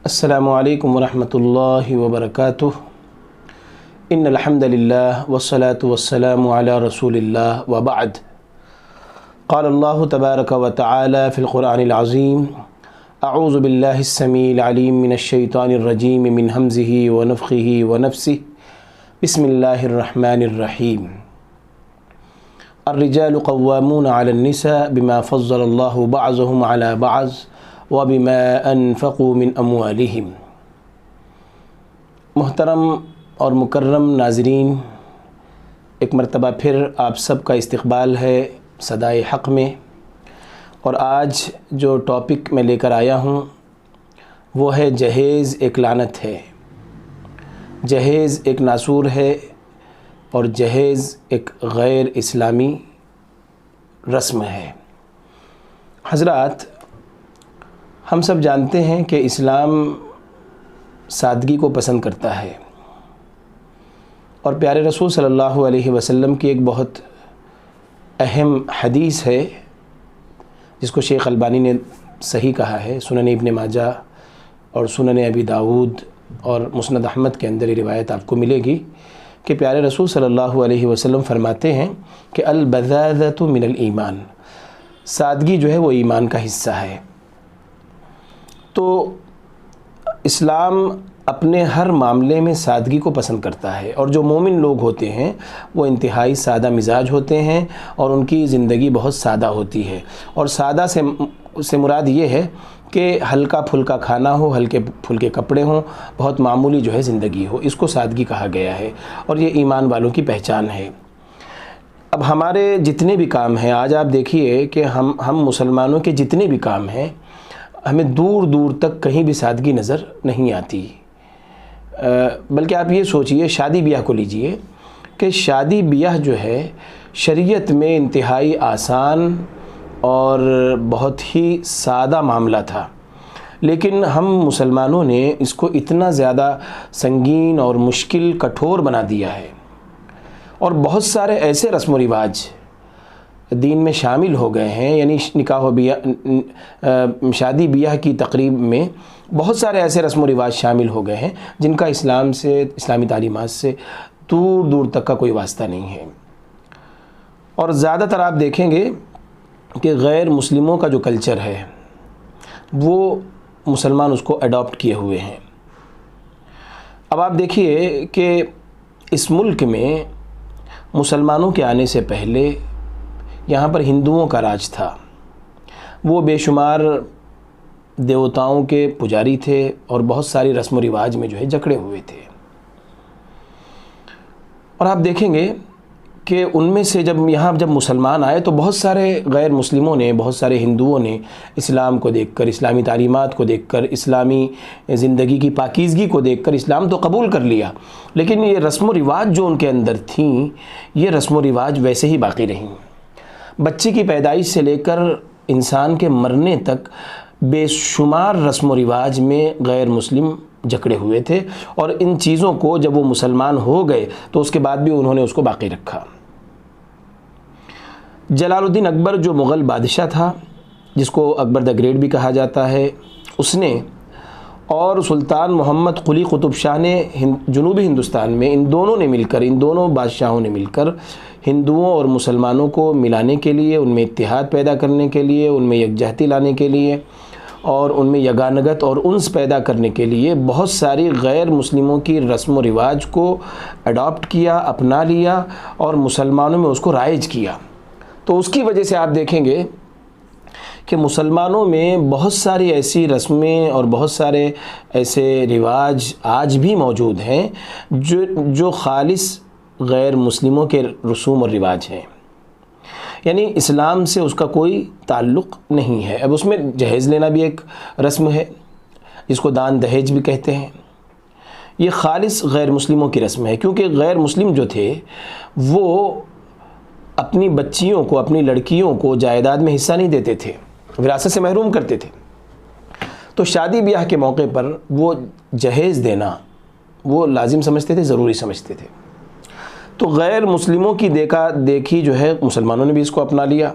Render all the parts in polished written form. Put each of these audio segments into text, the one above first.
السلام علیکم ورحمۃ اللہ وبرکاتہ۔ ان الحمد للہ والصلاة والسلام علی رسول اللہ وبعد۔ قال اللہ تبارک و تعالی فی القرآن العظیم اعوذ باللہ السمیع العلیم من الشیطان الرجیم من ہمزہ ونفخہ ونفسہ بسم اللہ الرحمن الرحیم۔ الرجال قوامون علی النساء بما فضل اللہ بعضهم علی بعض وبما انفقوا من اموالہم۔ محترم اور مکرم ناظرین، ایک مرتبہ پھر آپ سب کا استقبال ہے صدائے حق میں، اور آج جو ٹاپک میں لے کر آیا ہوں وہ ہے جہیز ایک لعنت ہے، جہیز ایک ناسور ہے، اور جہیز ایک غیر اسلامی رسم ہے۔ حضرات، ہم سب جانتے ہیں کہ اسلام سادگی کو پسند کرتا ہے، اور پیارے رسول صلی اللہ علیہ وسلم کی ایک بہت اہم حدیث ہے جس کو شیخ البانی نے صحیح کہا ہے۔ سنن ابن ماجہ اور سنن ابی داود اور مسند احمد کے اندر یہ روایت آپ کو ملے گی کہ پیارے رسول صلی اللہ علیہ وسلم فرماتے ہیں کہ البذاذۃ من الایمان، سادگی جو ہے وہ ایمان کا حصہ ہے۔ تو اسلام اپنے ہر معاملے میں سادگی کو پسند کرتا ہے، اور جو مومن لوگ ہوتے ہیں وہ انتہائی سادہ مزاج ہوتے ہیں، اور ان کی زندگی بہت سادہ ہوتی ہے۔ اور سادہ سے مراد یہ ہے کہ ہلکا پھلکا کھانا ہو، ہلکے پھلکے کپڑے ہوں، بہت معمولی جو ہے زندگی ہو، اس کو سادگی کہا گیا ہے، اور یہ ایمان والوں کی پہچان ہے۔ اب ہمارے جتنے بھی کام ہیں، آج آپ دیکھیے کہ ہم مسلمانوں کے جتنے بھی کام ہیں، ہمیں دور دور تک کہیں بھی سادگی نظر نہیں آتی۔ بلکہ آپ یہ سوچئے، شادی بیاہ کو لیجئے کہ شادی بیاہ جو ہے شریعت میں انتہائی آسان اور بہت ہی سادہ معاملہ تھا، لیکن ہم مسلمانوں نے اس کو اتنا زیادہ سنگین اور مشکل کٹھور بنا دیا ہے، اور بہت سارے ایسے رسم و رواج دین میں شامل ہو گئے ہیں، یعنی نکاح و بیاہ، شادی بیاہ کی تقریب میں بہت سارے ایسے رسم و رواج شامل ہو گئے ہیں جن کا اسلام سے، اسلامی تعلیمات سے دور دور تک کا کوئی واسطہ نہیں ہے۔ اور زیادہ تر آپ دیکھیں گے کہ غیر مسلموں کا جو کلچر ہے وہ مسلمان اس کو اڈاپٹ کیے ہوئے ہیں۔ اب آپ دیکھیے کہ اس ملک میں مسلمانوں کے آنے سے پہلے یہاں پر ہندوؤں کا راج تھا، وہ بے شمار دیوتاؤں کے پجاری تھے، اور بہت ساری رسم و رواج میں جو ہے جکڑے ہوئے تھے۔ اور آپ دیکھیں گے کہ ان میں سے جب مسلمان آئے تو بہت سارے غیر مسلموں نے، بہت سارے ہندوؤں نے اسلام کو دیکھ کر، اسلامی تعلیمات کو دیکھ کر، اسلامی زندگی کی پاکیزگی کو دیکھ کر اسلام تو قبول کر لیا، لیکن یہ رسم و رواج جو ان کے اندر تھیں، یہ رسم و رواج ویسے ہی باقی رہیں۔ بچے کی پیدائش سے لے کر انسان کے مرنے تک بے شمار رسم و رواج میں غیر مسلم جکڑے ہوئے تھے، اور ان چیزوں کو جب وہ مسلمان ہو گئے تو اس کے بعد بھی انہوں نے اس کو باقی رکھا۔ جلال الدین اکبر جو مغل بادشاہ تھا، جس کو اکبر دا گریٹ بھی کہا جاتا ہے، اس نے اور سلطان محمد قلی قطب شاہ نے جنوبی ہندوستان میں، ان دونوں بادشاہوں نے مل کر ہندوؤں اور مسلمانوں کو ملانے کے لیے، ان میں اتحاد پیدا کرنے کے لیے، ان میں یکجہتی لانے کے لیے، اور ان میں یگانگت اور انس پیدا کرنے کے لیے بہت ساری غیر مسلموں کی رسم و رواج کو اڈاپٹ کیا، اپنا لیا، اور مسلمانوں میں اس کو رائج کیا۔ تو اس کی وجہ سے آپ دیکھیں گے کہ مسلمانوں میں بہت ساری ایسی رسمیں اور بہت سارے ایسے رواج آج بھی موجود ہیں جو خالص غیر مسلموں کے رسوم اور رواج ہیں، یعنی اسلام سے اس کا کوئی تعلق نہیں ہے۔ اب اس میں جہیز لینا بھی ایک رسم ہے، جس کو دان دہیج بھی کہتے ہیں، یہ خالص غیر مسلموں کی رسم ہے، کیونکہ غیر مسلم جو تھے وہ اپنی بچیوں کو، اپنی لڑکیوں کو جائیداد میں حصہ نہیں دیتے تھے، وراثت سے محروم کرتے تھے۔ تو شادی بیاہ کے موقع پر وہ جہیز دینا وہ لازم سمجھتے تھے، ضروری سمجھتے تھے۔ تو غیر مسلموں کی دیکھی جو ہے مسلمانوں نے بھی اس کو اپنا لیا،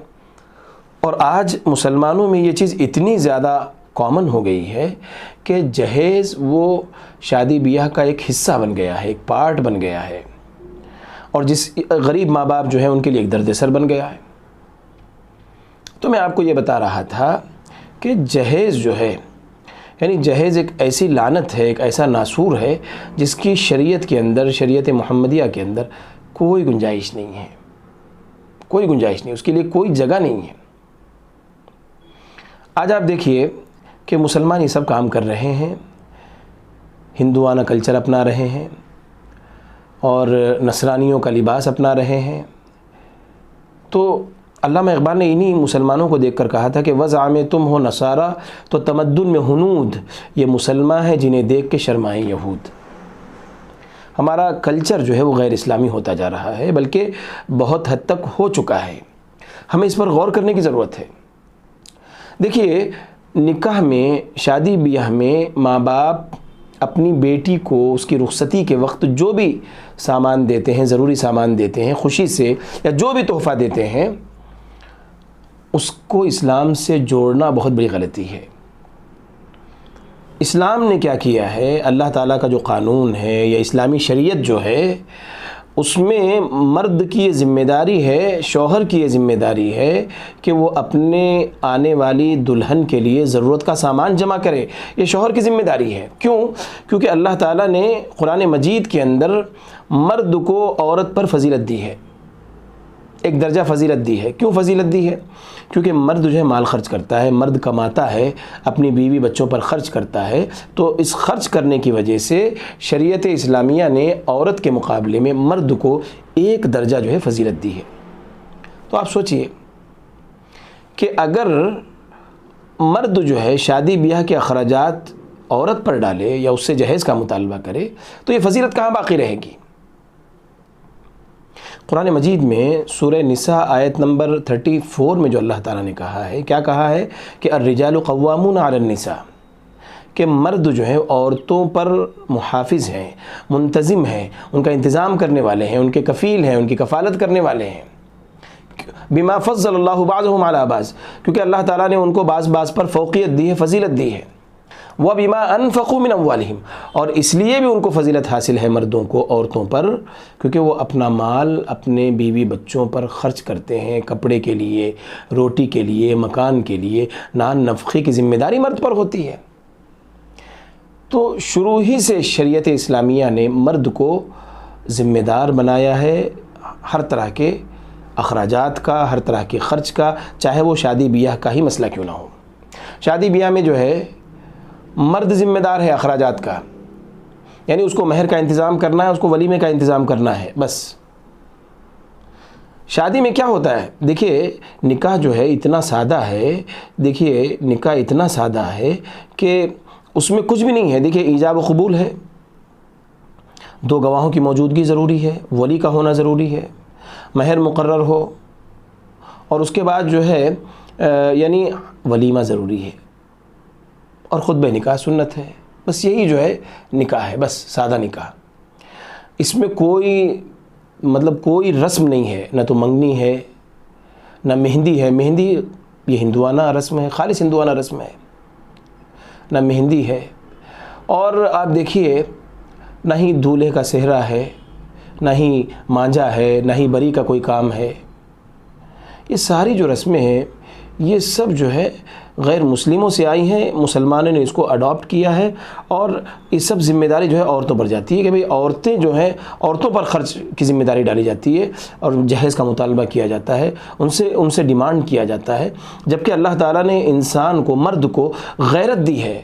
اور آج مسلمانوں میں یہ چیز اتنی زیادہ کامن ہو گئی ہے کہ جہیز وہ شادی بیاہ کا ایک حصہ بن گیا ہے، ایک پارٹ بن گیا ہے، اور جس غریب ماں باپ جو ہیں ان کے لیے ایک درد سر بن گیا ہے۔ تو میں آپ کو یہ بتا رہا تھا کہ جہیز جو ہے، یعنی جہیز ایک ایسی لعنت ہے، ایک ایسا ناسور ہے جس کی شریعت کے اندر، شریعت محمدیہ کے اندر کوئی گنجائش نہیں ہے، کوئی گنجائش نہیں، اس کے لیے کوئی جگہ نہیں ہے۔ آج آپ دیکھیے کہ مسلمان یہ سب کام کر رہے ہیں، ہندوانہ کلچر اپنا رہے ہیں اور نصرانیوں کا لباس اپنا رہے ہیں۔ تو علامہ اقبال نے انہی مسلمانوں کو دیکھ کر کہا تھا کہ وضع میں تم ہو نصارہ تو تمدن میں ہنود، یہ مسلمان ہے جنہیں دیکھ کے شرمائیں یہود۔ ہمارا کلچر جو ہے وہ غیر اسلامی ہوتا جا رہا ہے، بلکہ بہت حد تک ہو چکا ہے، ہمیں اس پر غور کرنے کی ضرورت ہے۔ دیکھیے، نکاح میں، شادی بیاہ میں ماں باپ اپنی بیٹی کو اس کی رخصتی کے وقت جو بھی سامان دیتے ہیں، ضروری سامان دیتے ہیں، خوشی سے یا جو بھی تحفہ دیتے ہیں، اس کو اسلام سے جوڑنا بہت بڑی غلطی ہے۔ اسلام نے کیا کیا ہے، اللہ تعالیٰ کا جو قانون ہے یا اسلامی شریعت جو ہے، اس میں مرد کی یہ ذمہ داری ہے، شوہر کی یہ ذمہ داری ہے کہ وہ اپنے آنے والی دلہن کے لیے ضرورت کا سامان جمع کرے۔ یہ شوہر کی ذمہ داری ہے۔ کیوں؟ کیونکہ اللہ تعالیٰ نے قرآن مجید کے اندر مرد کو عورت پر فضیلت دی ہے، ایک درجہ فضیلت دی ہے۔ کیوں فضیلت دی ہے؟ کیونکہ مرد جو ہے مال خرچ کرتا ہے، مرد کماتا ہے، اپنی بیوی بچوں پر خرچ کرتا ہے، تو اس خرچ کرنے کی وجہ سے شریعت اسلامیہ نے عورت کے مقابلے میں مرد کو ایک درجہ جو ہے فضیلت دی ہے۔ تو آپ سوچئے کہ اگر مرد جو ہے شادی بیاہ کے اخراجات عورت پر ڈالے یا اس سے جہیز کا مطالبہ کرے تو یہ فضیلت کہاں باقی رہے گی؟ قرآن مجید میں سورہ نساء آیت نمبر 34 میں جو اللہ تعالیٰ نے کہا ہے، کیا کہا ہے کہ الرجال قوامون علی النساء، کہ مرد جو ہیں عورتوں پر محافظ ہیں، منتظم ہیں، ان کا انتظام کرنے والے ہیں، ان کے کفیل ہیں، ان کی کفالت کرنے والے ہیں۔ بما فضل اللہ بعضهم علی بعض، کیونکہ اللہ تعالیٰ نے ان کو بعض پر فوقیت دی ہے، فضیلت دی ہے۔ وَبِمَا أَنفَقُوا مِنْ أَمْوَالِهِمْ، اور اس لیے بھی ان کو فضیلت حاصل ہے مردوں کو عورتوں پر، کیونکہ وہ اپنا مال اپنے بیوی بچوں پر خرچ کرتے ہیں، کپڑے کے لیے، روٹی کے لیے، مکان کے لیے، نان نفقے کی ذمہ داری مرد پر ہوتی ہے۔ تو شروع ہی سے شریعت اسلامیہ نے مرد کو ذمہ دار بنایا ہے ہر طرح کے اخراجات کا، ہر طرح کے خرچ کا، چاہے وہ شادی بیاہ کا ہی مسئلہ کیوں نہ ہو۔ شادی بیاہ میں جو ہے مرد ذمہ دار ہے اخراجات کا، یعنی اس کو مہر کا انتظام کرنا ہے، اس کو ولیمے کا انتظام کرنا ہے، بس۔ شادی میں کیا ہوتا ہے؟ دیکھیے، نکاح جو ہے اتنا سادہ ہے، دیکھیے نکاح اتنا سادہ ہے کہ اس میں کچھ بھی نہیں ہے۔ دیکھیے، ایجاب و قبول ہے، دو گواہوں کی موجودگی ضروری ہے، ولی کا ہونا ضروری ہے، مہر مقرر ہو، اور اس کے بعد جو ہے یعنی ولیمہ ضروری ہے، اور خطبہ نکاح سنت ہے۔ بس یہی جو ہے نکاح ہے، بس سادہ نکاح۔ اس میں کوئی کوئی رسم نہیں ہے، نہ تو منگنی ہے، نہ مہندی ہے۔ مہندی یہ ہندوانہ رسم ہے، خالص ہندوانہ رسم ہے، نہ مہندی ہے۔ اور آپ دیکھیے، نہ ہی دولہے کا صحرا ہے، نہ ہی مانجا ہے، نہ ہی بری کا کوئی کام ہے۔ یہ ساری جو رسمیں ہیں، یہ سب جو ہے غیر مسلموں سے آئی ہیں، مسلمانوں نے اس کو اڈاپٹ کیا ہے، اور یہ سب ذمہ داری جو ہے عورتوں پر جاتی ہے کہ بھئی عورتیں جو ہیں، عورتوں پر خرچ کی ذمہ داری ڈالی جاتی ہے، اور جہیز کا مطالبہ کیا جاتا ہے، ان سے ڈیمانڈ کیا جاتا ہے، جبکہ اللہ تعالیٰ نے انسان کو، مرد کو غیرت دی ہے،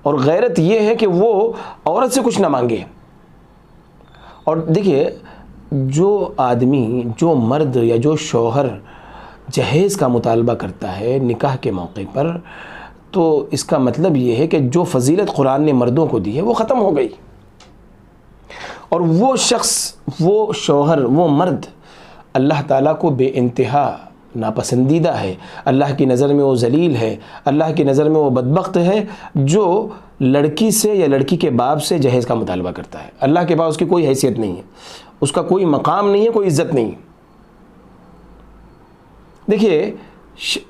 اور غیرت یہ ہے کہ وہ عورت سے کچھ نہ مانگے۔ اور دیکھیے، جو آدمی، جو مرد یا جو شوہر جہیز کا مطالبہ کرتا ہے نکاح کے موقع پر، تو اس کا مطلب یہ ہے کہ جو فضیلت قرآن نے مردوں کو دی ہے وہ ختم ہو گئی، اور وہ شخص، وہ شوہر، وہ مرد اللہ تعالیٰ کو بے انتہا ناپسندیدہ ہے، اللہ کی نظر میں وہ ذلیل ہے، اللہ کی نظر میں وہ بدبخت ہے جو لڑکی سے یا لڑکی کے باپ سے جہیز کا مطالبہ کرتا ہے۔ اللہ کے پاس اس کی کوئی حیثیت نہیں ہے، اس کا کوئی مقام نہیں ہے، کوئی عزت نہیں۔ دیکھیے،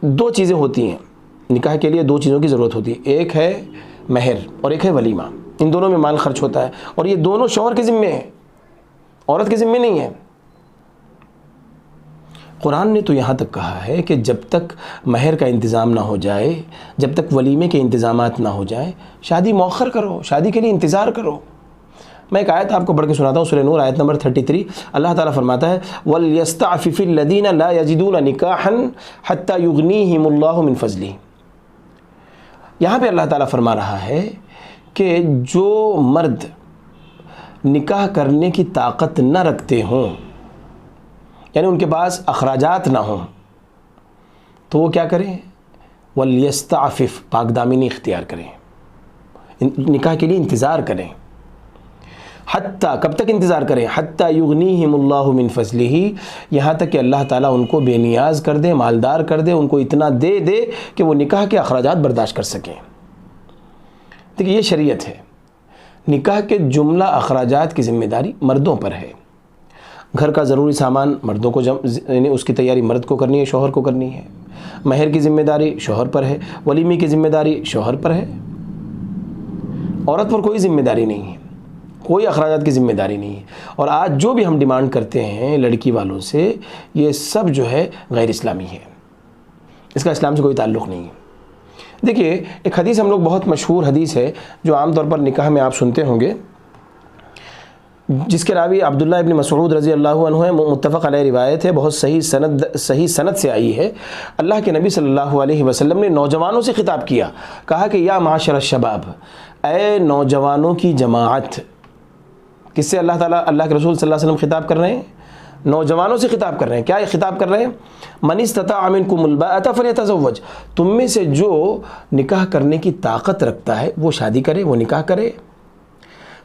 دو چیزیں ہوتی ہیں، نکاح کے لیے دو چیزوں کی ضرورت ہوتی ہے، ایک ہے مہر اور ایک ہے ولیمہ۔ ان دونوں میں مال خرچ ہوتا ہے، اور یہ دونوں شوہر کے ذمے ہیں، عورت کے ذمے نہیں ہے۔ قرآن نے تو یہاں تک کہا ہے کہ جب تک مہر کا انتظام نہ ہو جائے، جب تک ولیمے کے انتظامات نہ ہو جائیں، شادی مؤخر کرو، شادی کے لیے انتظار کرو۔ میں ایک آیت آپ کو پڑھ کے سناتا ہوں، سورہ نور آیت نمبر 33۔ اللہ تعالیٰ فرماتا ہے وَلْيَسْتَعْفِفِ الَّذِينَ لَا يَجِدُونَ نِكَاحًا حَتَّى يُغْنِيهِمُ اللَّهُ مِنْ فَضْلِهِ۔ یہاں پہ اللہ تعالیٰ فرما رہا ہے کہ جو مرد نکاح کرنے کی طاقت نہ رکھتے ہوں، یعنی ان کے پاس اخراجات نہ ہوں، تو وہ کیا کریں؟ وَلْيَسْتَعْفِفْ، پاک دامنی اختیار کریں، نکاح کے لیے انتظار کریں۔ حتیٰ، کب تک انتظار کریں؟ حتیٰ یغنیہم اللہ من فضلہ، یہاں تک کہ اللہ تعالیٰ ان کو بے نیاز کر دے، مالدار کر دے، ان کو اتنا دے دے کہ وہ نکاح کے اخراجات برداشت کر سکیں۔ دیکھیے یہ شریعت ہے، نکاح کے جملہ اخراجات کی ذمہ داری مردوں پر ہے۔ گھر کا ضروری سامان مردوں کو یعنی اس کی تیاری مرد کو کرنی ہے، شوہر کو کرنی ہے۔ مہر کی ذمہ داری شوہر پر ہے، ولیمے کی ذمہ داری شوہر پر ہے۔ عورت پر کوئی ذمہ داری نہیں ہے، کوئی اخراجات کی ذمہ داری نہیں ہے۔ اور آج جو بھی ہم ڈیمانڈ کرتے ہیں لڑکی والوں سے، یہ سب جو ہے غیر اسلامی ہے، اس کا اسلام سے کوئی تعلق نہیں ہے۔ دیکھیے ایک حدیث ہم لوگ بہت مشہور حدیث ہے جو عام طور پر نکاح میں آپ سنتے ہوں گے، جس کے راوی عبداللہ ابن مسعود رضی اللہ عنہ ہے، متفق علیہ روایت ہے، بہت صحیح سند سے آئی ہے۔ اللہ کے نبی صلی اللہ علیہ وسلم نے نوجوانوں سے خطاب کیا، کہا کہ یا معاشر الشباب، اے نوجوانوں کی جماعت۔ کس سے اللہ تعالیٰ، اللہ کے رسول صلی اللہ علیہ وسلم خطاب کر رہے ہیں؟ نوجوانوں سے خطاب کر رہے ہیں۔ کیا یہ خطاب کر رہے ہیں؟ من استطاع منکم الباءۃ فلیتزوج، تم میں سے جو نکاح کرنے کی طاقت رکھتا ہے وہ شادی کرے، وہ نکاح کرے۔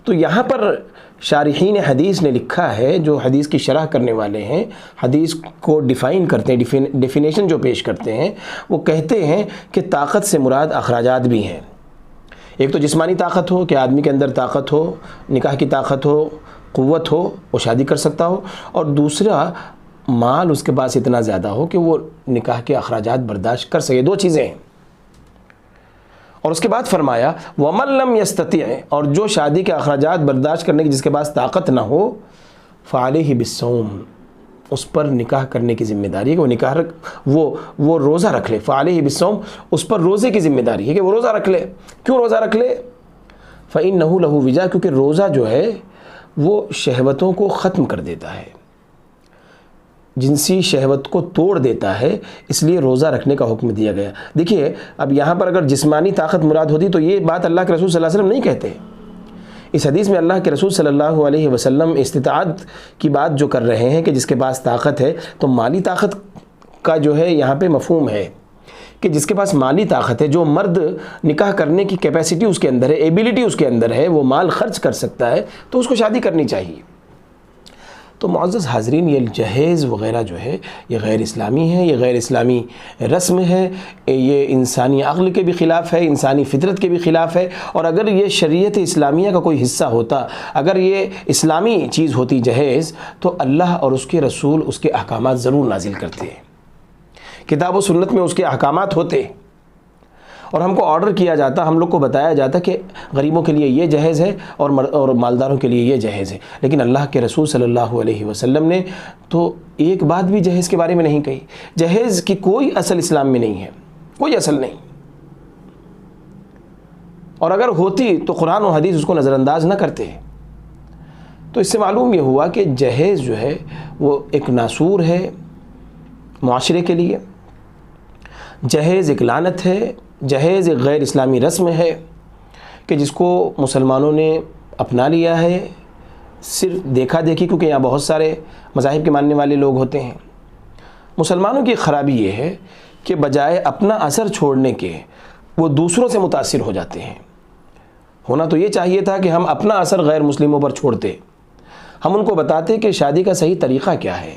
تو یہاں پر شارحین حدیث نے لکھا ہے، جو حدیث کی شرح کرنے والے ہیں، حدیث کو ڈیفائن کرتے ہیں، ڈیفینیشن جو پیش کرتے ہیں، وہ کہتے ہیں کہ طاقت سے مراد اخراجات بھی ہیں۔ ایک تو جسمانی طاقت ہو کہ آدمی کے اندر طاقت ہو، نکاح کی طاقت ہو، قوت ہو، وہ شادی کر سکتا ہو، اور دوسرا مال اس کے پاس اتنا زیادہ ہو کہ وہ نکاح کے اخراجات برداشت کر سکے۔ دو چیزیں ہیں۔ اور اس کے بعد فرمایا وَمَن لَّمْ يَسْتَطِعْ، اور جو شادی کے اخراجات برداشت کرنے کی جس کے پاس طاقت نہ ہو، فَعَلَيْهِ بِالصَّوْمِ، اس پر نکاح کرنے کی ذمہ داری ہے کہ وہ روزہ رکھ لے۔ فَعَلَيْهِ بِالصَّوْمِ، اس پر روزے کی ذمہ داری ہے کہ وہ روزہ رکھ لے۔ کیوں روزہ رکھ لے؟ فَإِنَّهُ لَهُ وِجَاء، کیونکہ روزہ جو ہے وہ شہوتوں کو ختم کر دیتا ہے، جنسی شہوت کو توڑ دیتا ہے، اس لیے روزہ رکھنے کا حکم دیا گیا۔ دیکھیے اب یہاں پر اگر جسمانی طاقت مراد ہوتی تو یہ بات اللہ کے رسول صلی اللہ علیہ وسلم نہیں کہتے۔ اس حدیث میں اللہ کے رسول صلی اللہ علیہ وسلم استطاعت کی بات جو کر رہے ہیں کہ جس کے پاس طاقت ہے، تو مالی طاقت کا جو ہے یہاں پہ مفہوم ہے کہ جس کے پاس مالی طاقت ہے، جو مرد نکاح کرنے کی کیپیسٹی اس کے اندر ہے، ایبیلٹی اس کے اندر ہے، وہ مال خرچ کر سکتا ہے، تو اس کو شادی کرنی چاہیے۔ تو معزز حاضرین، یہ جہیز وغیرہ جو ہے یہ غیر اسلامی ہے، یہ غیر اسلامی رسم ہے، یہ انسانی عقل کے بھی خلاف ہے، انسانی فطرت کے بھی خلاف ہے۔ اور اگر یہ شریعت اسلامیہ کا کوئی حصہ ہوتا، اگر یہ اسلامی چیز ہوتی جہیز، تو اللہ اور اس کے رسول اس کے احکامات ضرور نازل کرتے ہیں، کتاب و سنت میں اس کے احکامات ہوتے، اور ہم کو آرڈر کیا جاتا، ہم لوگ کو بتایا جاتا کہ غریبوں کے لیے یہ جہیز ہے اور مالداروں کے لیے یہ جہیز ہے۔ لیکن اللہ کے رسول صلی اللہ علیہ وسلم نے تو ایک بات بھی جہیز کے بارے میں نہیں کہی۔ جہیز کی کوئی اصل اسلام میں نہیں ہے، کوئی اصل نہیں، اور اگر ہوتی تو قرآن و حدیث اس کو نظر انداز نہ کرتے۔ تو اس سے معلوم یہ ہوا کہ جہیز جو ہے وہ ایک ناسور ہے معاشرے کے لیے، جہیز ایک لعنت ہے، جہیز ایک غیر اسلامی رسم ہے کہ جس کو مسلمانوں نے اپنا لیا ہے صرف دیکھا دیکھی، کیونکہ یہاں بہت سارے مذاہب کے ماننے والے لوگ ہوتے ہیں۔ مسلمانوں کی خرابی یہ ہے کہ بجائے اپنا اثر چھوڑنے کے وہ دوسروں سے متاثر ہو جاتے ہیں۔ ہونا تو یہ چاہیے تھا کہ ہم اپنا اثر غیر مسلموں پر چھوڑتے، ہم ان کو بتاتے کہ شادی کا صحیح طریقہ کیا ہے،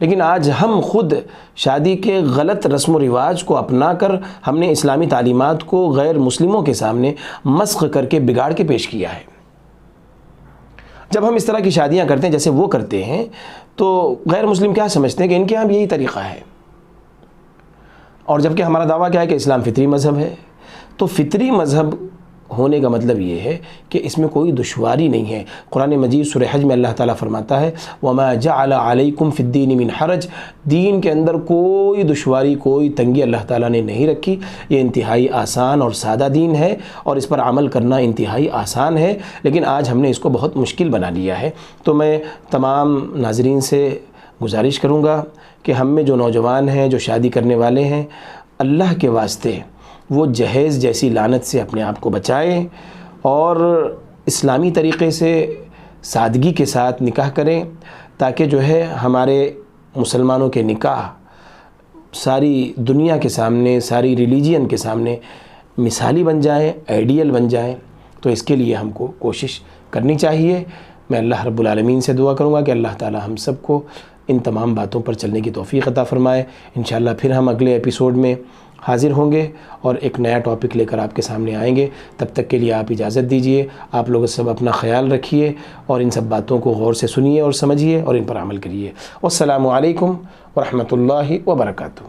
لیکن آج ہم خود شادی کے غلط رسم و رواج کو اپنا کر ہم نے اسلامی تعلیمات کو غیر مسلموں کے سامنے مسخ کر کے بگاڑ کے پیش کیا ہے۔ جب ہم اس طرح کی شادیاں کرتے ہیں جیسے وہ کرتے ہیں، تو غیر مسلم کیا سمجھتے ہیں کہ ان کے یہاں بھی یہی طریقہ ہے۔ اور جبکہ ہمارا دعویٰ کیا ہے کہ اسلام فطری مذہب ہے، تو فطری مذہب ہونے کا مطلب یہ ہے کہ اس میں کوئی دشواری نہیں ہے۔ قرآن مجید سورہ حج میں اللہ تعالیٰ فرماتا ہے وَمَا جَعَلَ عَلَيْكُمْ فِي الدِّينِ مِنْ حَرَج، دین کے اندر کوئی دشواری، کوئی تنگی اللہ تعالیٰ نے نہیں رکھی۔ یہ انتہائی آسان اور سادہ دین ہے اور اس پر عمل کرنا انتہائی آسان ہے، لیکن آج ہم نے اس کو بہت مشکل بنا لیا ہے۔ تو میں تمام ناظرین سے گزارش کروں گا کہ ہم میں جو نوجوان ہیں، جو شادی کرنے والے ہیں، اللہ کے واسطے وہ جہیز جیسی لعنت سے اپنے آپ کو بچائیں اور اسلامی طریقے سے سادگی کے ساتھ نکاح کریں، تاکہ جو ہے ہمارے مسلمانوں کے نکاح ساری دنیا کے سامنے، ساری ریلیجین کے سامنے مثالی بن جائیں، آئیڈیل بن جائیں۔ تو اس کے لیے ہم کو کوشش کرنی چاہیے۔ میں اللہ رب العالمین سے دعا کروں گا کہ اللہ تعالی ہم سب کو ان تمام باتوں پر چلنے کی توفیق عطا فرمائے۔ انشاءاللہ پھر ہم اگلے ایپیسوڈ میں حاضر ہوں گے اور ایک نیا ٹاپک لے کر آپ کے سامنے آئیں گے۔ تب تک کے لیے آپ اجازت دیجئے۔ آپ لوگ سب اپنا خیال رکھیے اور ان سب باتوں کو غور سے سنیے اور سمجھیے اور ان پر عمل کریے۔ والسلام علیکم ورحمۃ اللہ وبرکاتہ۔